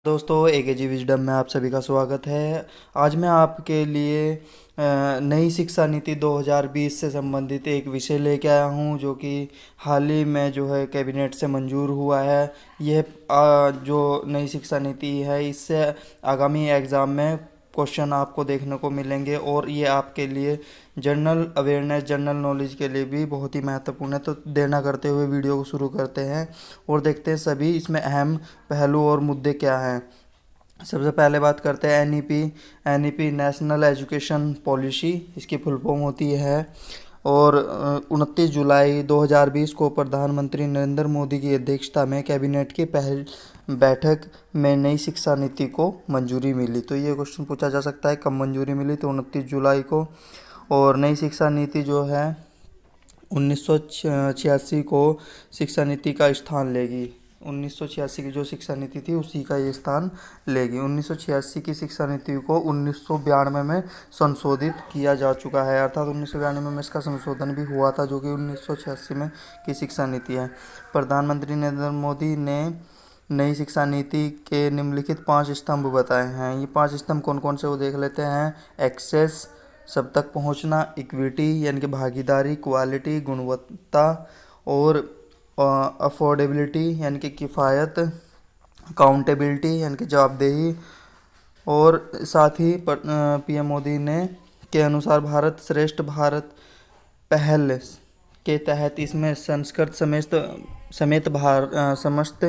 दोस्तों AKG wisdom में आप सभी का स्वागत है। आज मैं आपके लिए नई शिक्षा नीति 2020 से संबंधित एक विषय लेके आया हूँ जो कि हाल ही में जो है कैबिनेट से मंजूर हुआ है। यह जो नई शिक्षा नीति है इससे आगामी एग्ज़ाम में क्वेश्चन आपको देखने को मिलेंगे और ये आपके लिए जनरल अवेयरनेस जनरल नॉलेज के लिए भी बहुत ही महत्वपूर्ण है। तो देर ना करते हुए वीडियो को शुरू करते हैं और देखते हैं सभी इसमें अहम पहलू और मुद्दे क्या हैं। सबसे पहले बात करते हैं एनईपी नेशनल एजुकेशन पॉलिसी, इसकी फुल फॉर्म होती है। और 29 जुलाई 2020 को प्रधानमंत्री नरेंद्र मोदी की अध्यक्षता में कैबिनेट की पहल बैठक में नई शिक्षा नीति को मंजूरी मिली। तो ये क्वेश्चन पूछा जा सकता है कब मंजूरी मिली, तो 29 जुलाई को। और नई शिक्षा नीति जो है 1986 को शिक्षा नीति का स्थान लेगी। 1986 की जो शिक्षा नीति थी उसी का ये स्थान लेगी। 1986 की शिक्षा नीति को 1992 में संशोधित किया जा चुका है, अर्थात 1992 में इसका संशोधन भी हुआ था, जो कि 1986 में की शिक्षा नीति है। प्रधानमंत्री नरेंद्र मोदी ने नई शिक्षा नीति के निम्नलिखित 5 स्तंभ बताए हैं। ये 5 स्तंभ कौन कौन से वो देख लेते हैं। एक्सेस, सब तक पहुंचना, इक्विटी यानी कि भागीदारी, क्वालिटी गुणवत्ता, और अफोर्डेबिलिटी यानी कि किफ़ायत, अकाउंटेबिलिटी यानी कि जवाबदेही। और साथ ही पीएम मोदी ने के अनुसार भारत श्रेष्ठ भारत पहल के तहत इसमें संस्कृत समेत समस्त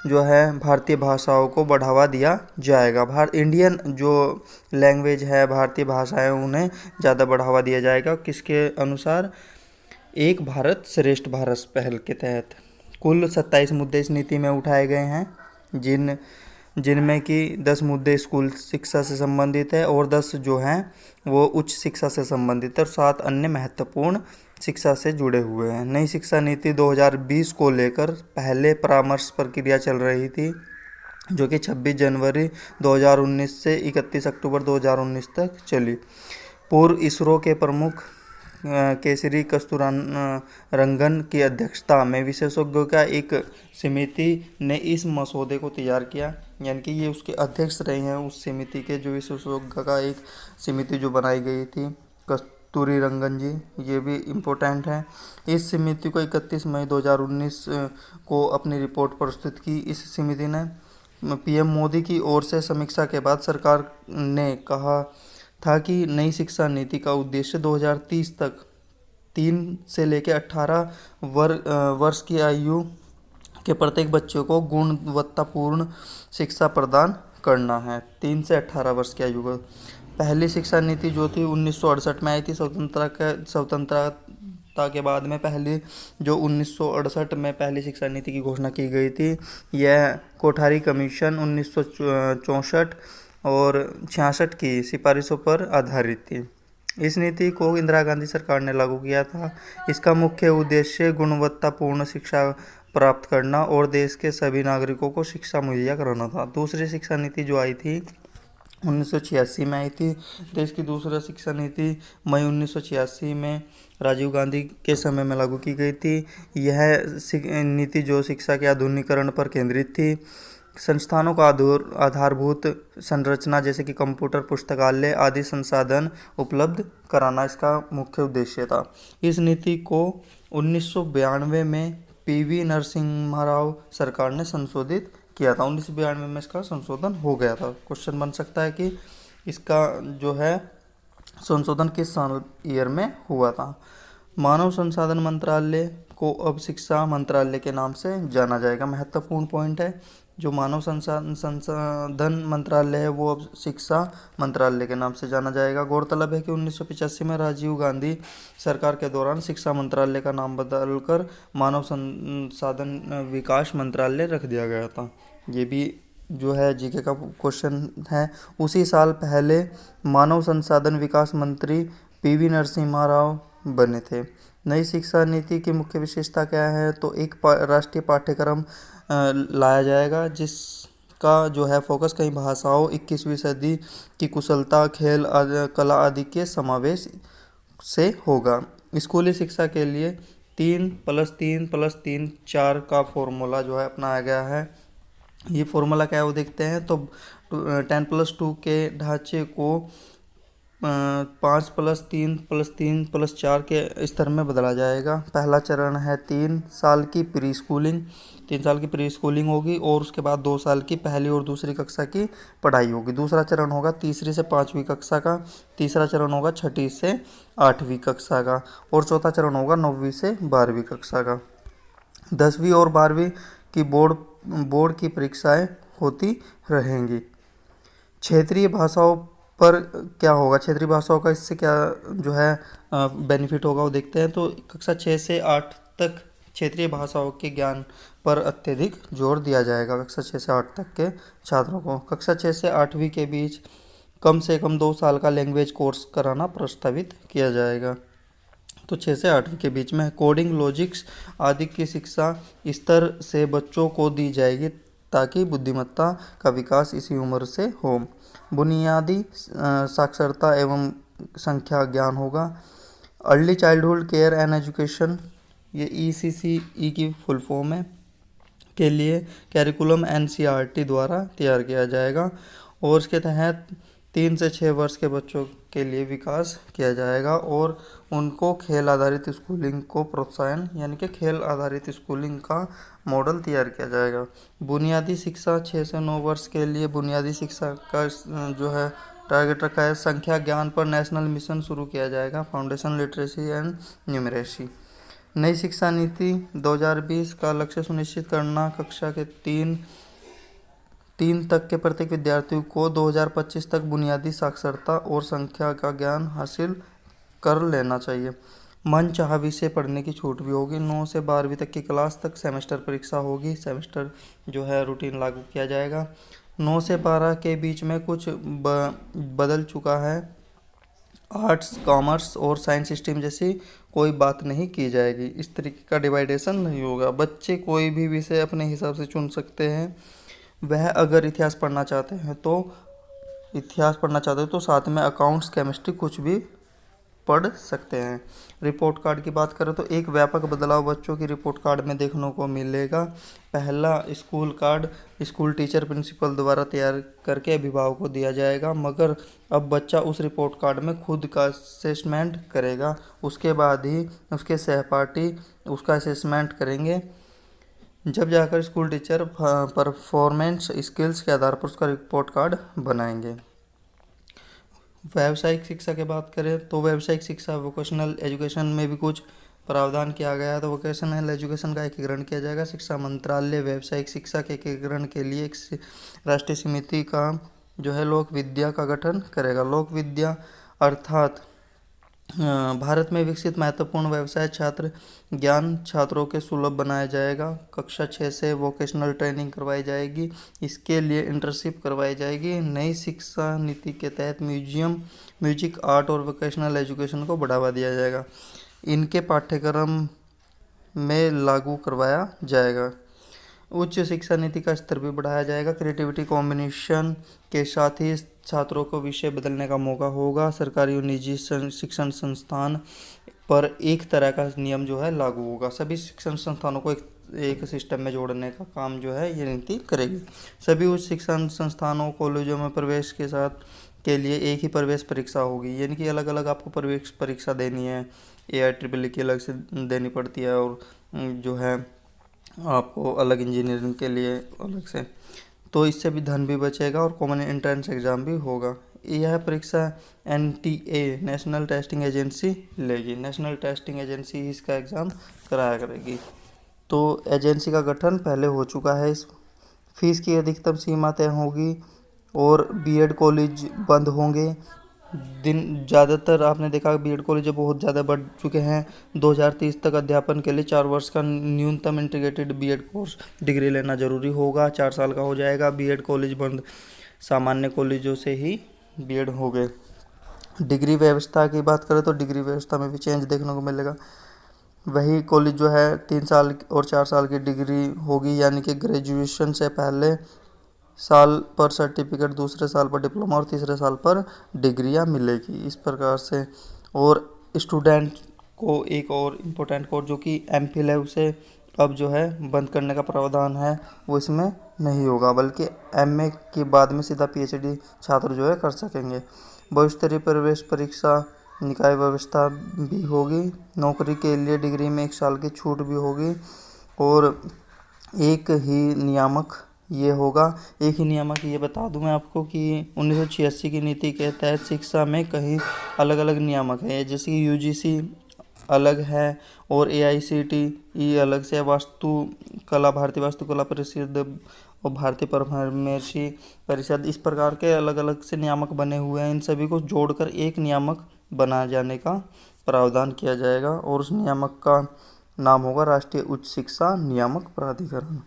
जो है भारतीय भाषाओं को बढ़ावा दिया जाएगा। इंडियन जो लैंग्वेज है, भारतीय भाषाएं, उन्हें ज़्यादा बढ़ावा दिया जाएगा। किसके अनुसार? एक भारत श्रेष्ठ भारत पहल के तहत। कुल 27 मुद्दे इस नीति में उठाए गए हैं, जिनमें कि 10 मुद्दे स्कूल शिक्षा से संबंधित है और 10 जो हैं वो उच्च शिक्षा से संबंधित है और 7 अन्य महत्वपूर्ण शिक्षा से जुड़े हुए हैं। नई शिक्षा नीति 2020 को लेकर पहले परामर्श प्रक्रिया चल रही थी, जो कि 26 जनवरी 2019 से 31 अक्टूबर 2019 तक चली। पूर्व इसरो के प्रमुख केसरी कस्तूररंगन की अध्यक्षता में विशेषज्ञों का एक समिति ने इस मसौदे को तैयार किया, यानी कि ये उसके अध्यक्ष रहे हैं उस समिति के, जो विशेषज्ञ का एक समिति जो बनाई गई थी, कस्तूरीरंगन जी, ये भी इम्पोर्टेंट है। इस समिति को 31 मई 2019 को अपनी रिपोर्ट प्रस्तुत की। इस समिति ने पीएम मोदी की ओर से समीक्षा के बाद सरकार ने कहा था कि नई शिक्षा नीति का उद्देश्य 2030 तक 3 से लेकर 18 वर्ष की आयु के प्रत्येक बच्चे को गुणवत्तापूर्ण शिक्षा प्रदान करना है। 3 से 18 वर्ष की आयु को। पहली शिक्षा नीति जो थी 1968 में आई थी, स्वतंत्रता के बाद में पहली जो 1968 में पहली शिक्षा नीति की घोषणा की गई थी, यह कोठारी कमीशन 1964 और 66 की सिफारिशों पर आधारित थी। इस नीति को इंदिरा गांधी सरकार ने लागू किया था। इसका मुख्य उद्देश्य गुणवत्तापूर्ण शिक्षा प्राप्त करना और देश के सभी नागरिकों को शिक्षा मुहैया कराना था। दूसरी शिक्षा नीति जो आई थी 1986 में आई थी। देश की दूसरी शिक्षा नीति मई 1986 में राजीव गांधी के समय में लागू की गई थी। यह नीति जो शिक्षा के आधुनिकीकरण पर केंद्रित थी। संस्थानों का आधारभूत संरचना जैसे कि कंप्यूटर, पुस्तकालय आदि संसाधन उपलब्ध कराना इसका मुख्य उद्देश्य था। इस नीति को 1992 में पीवी नरसिम्हा राव सरकार ने संशोधित किया था। 1992 में इसका संशोधन हो गया था। क्वेश्चन बन सकता है कि इसका जो है संशोधन किस साल ईयर में हुआ था। मानव संसाधन मंत्रालय को अब शिक्षा मंत्रालय के नाम से जाना जाएगा। महत्वपूर्ण पॉइंट है, जो मानव संसाधन मंत्रालय है वो अब शिक्षा मंत्रालय के नाम से जाना जाएगा। गौरतलब है कि 1985 में राजीव गांधी सरकार के दौरान शिक्षा मंत्रालय का नाम बदलकर मानव संसाधन विकास मंत्रालय रख दिया गया था। ये भी जो है जीके का क्वेश्चन है। उसी साल पहले मानव संसाधन विकास मंत्री पीवी नरसिम्हा राव बने थे। नई शिक्षा नीति की मुख्य विशेषता क्या है? तो एक राष्ट्रीय पाठ्यक्रम लाया जाएगा जिसका जो है फोकस कई भाषाओं, 21वीं सदी की कुशलता, खेल, कला आदि के समावेश से होगा। स्कूली शिक्षा के लिए 3+3+3 4 का फॉर्मूला जो है अपनाया गया है। ये फॉर्मूला क्या है वो देखते हैं। तो 10+2 के ढांचे को 5+3+3+4 के स्तर में बदला जाएगा। पहला चरण है 3 साल की प्री स्कूलिंग, 3 साल की प्री स्कूलिंग होगी और उसके बाद 2 साल की पहली और दूसरी कक्षा की पढ़ाई होगी। दूसरा चरण होगा तीसरी से 5वीं कक्षा का, तीसरा चरण होगा 6ठी से 8वीं कक्षा का और चौथा चरण होगा 9वीं से 12वीं कक्षा का। 10वीं और 12वीं की बोर्ड की परीक्षाएं होती रहेंगी। क्षेत्रीय भाषाओं पर क्या होगा, क्षेत्रीय भाषाओं का इससे क्या जो है बेनिफिट होगा वो देखते हैं। तो कक्षा 6 से 8 तक क्षेत्रीय भाषाओं के ज्ञान पर अत्यधिक जोर दिया जाएगा। कक्षा 6 से 8 तक के छात्रों को कक्षा 6 से 8वीं के बीच कम से कम 2 साल का लैंग्वेज कोर्स कराना प्रस्तावित किया जाएगा। तो 6 से 8वीं के बीच में कोडिंग, लॉजिक्स आदि की शिक्षा स्तर से बच्चों को दी जाएगी ताकि बुद्धिमत्ता का विकास इसी उम्र से हो। बुनियादी साक्षरता एवं संख्या ज्ञान होगा। Early childhood care and education, ये ECCE की फुल फॉर्म है, के लिए कैरिकुलम NCERT द्वारा तैयार किया जाएगा और इसके तहत 3 से 6 वर्ष के बच्चों के लिए विकास किया जाएगा और उनको खेल आधारित स्कूलिंग को प्रोत्साहन यानी कि खेल आधारित स्कूलिंग का मॉडल तैयार किया जाएगा। बुनियादी शिक्षा 6 से 9 वर्ष के लिए बुनियादी शिक्षा का जो है टारगेट रखा है। संख्या ज्ञान पर नेशनल मिशन शुरू किया जाएगा, फाउंडेशन लिटरेसी एंड न्यूमरेसी। नई शिक्षा नीति 2020 का लक्ष्य सुनिश्चित करना, कक्षा के 3 तक के प्रत्येक विद्यार्थी को 2025 तक बुनियादी साक्षरता और संख्या का ज्ञान हासिल कर लेना चाहिए। मनचाहा विषय पढ़ने की छूट भी होगी। 9 से 12वीं तक की क्लास तक सेमेस्टर परीक्षा होगी, सेमेस्टर जो है रूटीन लागू किया जाएगा। 9 से 12 के बीच में कुछ बदल चुका है। आर्ट्स, कॉमर्स और साइंस स्ट्रीम जैसी कोई बात नहीं की जाएगी। इस तरीके का डिवाइडेशन नहीं होगा। बच्चे कोई भी विषय अपने हिसाब से चुन सकते हैं। वह अगर इतिहास पढ़ना चाहते हैं तो साथ में अकाउंट्स, केमिस्ट्री कुछ भी पढ़ सकते हैं। रिपोर्ट कार्ड की बात करें तो एक व्यापक बदलाव बच्चों की रिपोर्ट कार्ड में देखने को मिलेगा। पहला school card school teacher principal द्वारा तैयार करके अभिभावक को दिया जाएगा, मगर अब बच्चा उस रिपोर्ट कार्ड में खुद का असेसमेंट करेगा। उसके बाद ही उसके सहपाठी उसका असेसमेंट करेंगे, जब जाकर स्कूल टीचर परफॉर्मेंस स्किल्स के आधार पर उसका रिपोर्ट कार्ड बनाएंगे। व्यावसायिक शिक्षा की बात करें तो व्यावसायिक शिक्षा वोकेशनल एजुकेशन में भी कुछ प्रावधान किया गया है। तो वोकेशनल एजुकेशन का एकीकरण किया जाएगा। शिक्षा मंत्रालय व्यावसायिक शिक्षा के एकीकरण के लिए एक राष्ट्रीय समिति का जो है लोक विद्या का गठन करेगा। लोक विद्या अर्थात भारत में विकसित महत्वपूर्ण व्यवसाय छात्र ज्ञान छात्रों के सुलभ बनाया जाएगा। कक्षा 6 से वोकेशनल ट्रेनिंग करवाई जाएगी, इसके लिए इंटर्नशिप करवाई जाएगी। नई शिक्षा नीति के तहत म्यूजिक, आर्ट और वोकेशनल एजुकेशन को बढ़ावा दिया जाएगा। इनके पाठ्यक्रम में लागू करवाया जाएगा। उच्च शिक्षा नीति का स्तर भी बढ़ाया जाएगा। क्रिएटिविटी कॉम्बिनेशन के साथ ही छात्रों को विषय बदलने का मौका होगा। सरकारी और निजी शिक्षण संस्थान पर एक तरह का नियम जो है लागू होगा। सभी शिक्षण संस्थानों को एक सिस्टम में जोड़ने का काम जो है ये नीति करेगी। सभी उच्च शिक्षण संस्थानों कॉलेजों में प्रवेश के लिए एक ही प्रवेश परीक्षा होगी, यानी कि अलग अलग आपको प्रवेश परीक्षा देनी है। AIEEE की अलग से देनी पड़ती है और जो है आपको अलग इंजीनियरिंग के लिए अलग से, तो इससे भी धन भी बचेगा और कॉमन एंट्रेंस एग्ज़ाम भी होगा। यह परीक्षा NTA नेशनल टेस्टिंग एजेंसी लेगी। नेशनल टेस्टिंग एजेंसी ही इसका एग्ज़ाम कराया करेगी। तो एजेंसी का गठन पहले हो चुका है। इस फीस की अधिकतम सीमा तय होगी और BEd कॉलेज बंद होंगे। ज़्यादातर आपने देखा BEd कॉलेज बहुत ज़्यादा बढ़ चुके हैं। 2030 तक अध्यापन के लिए 4 वर्ष का न्यूनतम इंटीग्रेटेड BEd कोर्स डिग्री लेना जरूरी होगा। 4 साल का हो जाएगा। BEd कॉलेज बंद, सामान्य कॉलेजों से ही BEd हो गए। डिग्री व्यवस्था की बात करें तो डिग्री व्यवस्था में भी चेंज देखने को मिलेगा। वही कॉलेज जो है 3 साल और 4 साल की डिग्री होगी, यानी कि ग्रेजुएशन से पहले साल पर सर्टिफिकेट, दूसरे साल पर डिप्लोमा और तीसरे साल पर डिग्रियां मिलेगी। इस प्रकार से और स्टूडेंट को एक और इम्पोर्टेंट कोर्स जो कि MPhil है उसे अब जो है बंद करने का प्रावधान है वो इसमें नहीं होगा, बल्कि एमए के बाद में सीधा पीएचडी छात्र जो है कर सकेंगे। बहुस्तरीय प्रवेश परीक्षा निकाय व्यवस्था भी होगी। नौकरी के लिए डिग्री में 1 साल की छूट भी होगी और एक ही नियामक ये होगा। एक ही नियामक ये बता दूं मैं आपको कि 1986 की नीति के तहत शिक्षा में कई अलग अलग नियामक हैं, जैसे कि यूजीसी अलग है और एआईसीटीई अलग से, भारतीय वास्तुकला परिषद और भारतीय परामर्शी परिषद, इस प्रकार के अलग अलग से नियामक बने हुए हैं। इन सभी को जोड़कर एक नियामक बनाए जाने का प्रावधान किया जाएगा और उस नियामक का नाम होगा राष्ट्रीय उच्च शिक्षा नियामक प्राधिकरण।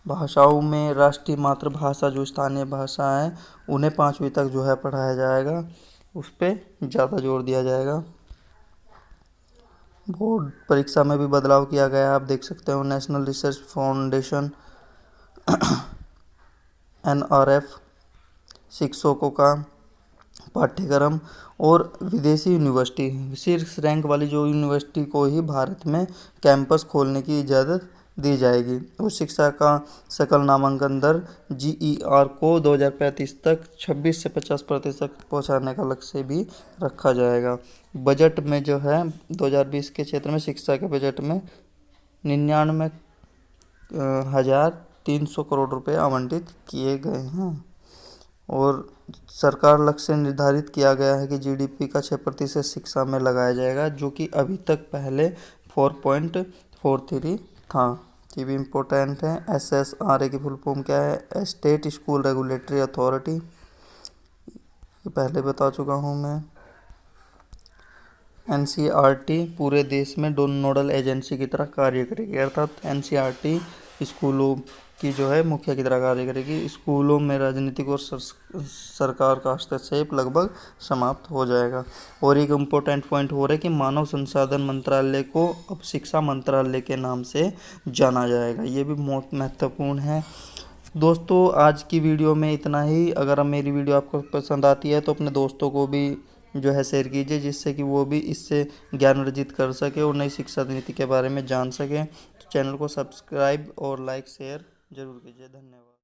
भाषाओं में राष्ट्रीय मातृभाषा जो स्थानीय भाषा है उन्हें 5वीं तक जो है पढ़ाया जाएगा, उस पर ज़्यादा जोर दिया जाएगा। बोर्ड परीक्षा में भी बदलाव किया गया है, आप देख सकते हो। नेशनल रिसर्च फाउंडेशन NRF शिक्षकों का पाठ्यक्रम और विदेशी यूनिवर्सिटी, शीर्ष रैंक वाली जो यूनिवर्सिटी को ही भारत में कैंपस खोलने की इजाज़त दी जाएगी। उच्च शिक्षा का सकल नामांकन दर GER को 2035 तक 26 से 50% पहुंचाने का लक्ष्य भी रखा जाएगा। बजट में जो है 2020 के क्षेत्र में शिक्षा के बजट में 99,300 करोड़ रुपए आवंटित किए गए हैं और सरकार लक्ष्य निर्धारित किया गया है कि GDP का 6% शिक्षा में लगाया जाएगा, जो कि अभी तक पहले 4.43 था। ये भी इम्पोर्टेंट है। SSRA की फुल फॉर्म क्या है? स्टेट स्कूल रेगुलेटरी अथॉरिटी, ये पहले बता चुका हूँ मैं। NCERT पूरे देश में नोडल एजेंसी की तरह कार्य करेगी, अर्थात NCERT स्कूलों की जो है मुखिया की तरह कार्य करेगी। स्कूलों में राजनीतिक और सरकार का हस्तक्षेप लगभग समाप्त हो जाएगा। और एक इम्पोर्टेंट पॉइंट हो रहा है कि मानव संसाधन मंत्रालय को अब शिक्षा मंत्रालय के नाम से जाना जाएगा, ये भी बहुत महत्वपूर्ण है। दोस्तों आज की वीडियो में इतना ही। अगर मेरी वीडियो आपको पसंद आती है तो अपने दोस्तों को भी जो है शेयर कीजिए, जिससे कि वो भी इससे ज्ञान अर्जित कर सके और नई शिक्षा नीति के बारे में जान सके। तो चैनल को सब्सक्राइब और लाइक शेयर जरूर कीजिए। धन्यवाद।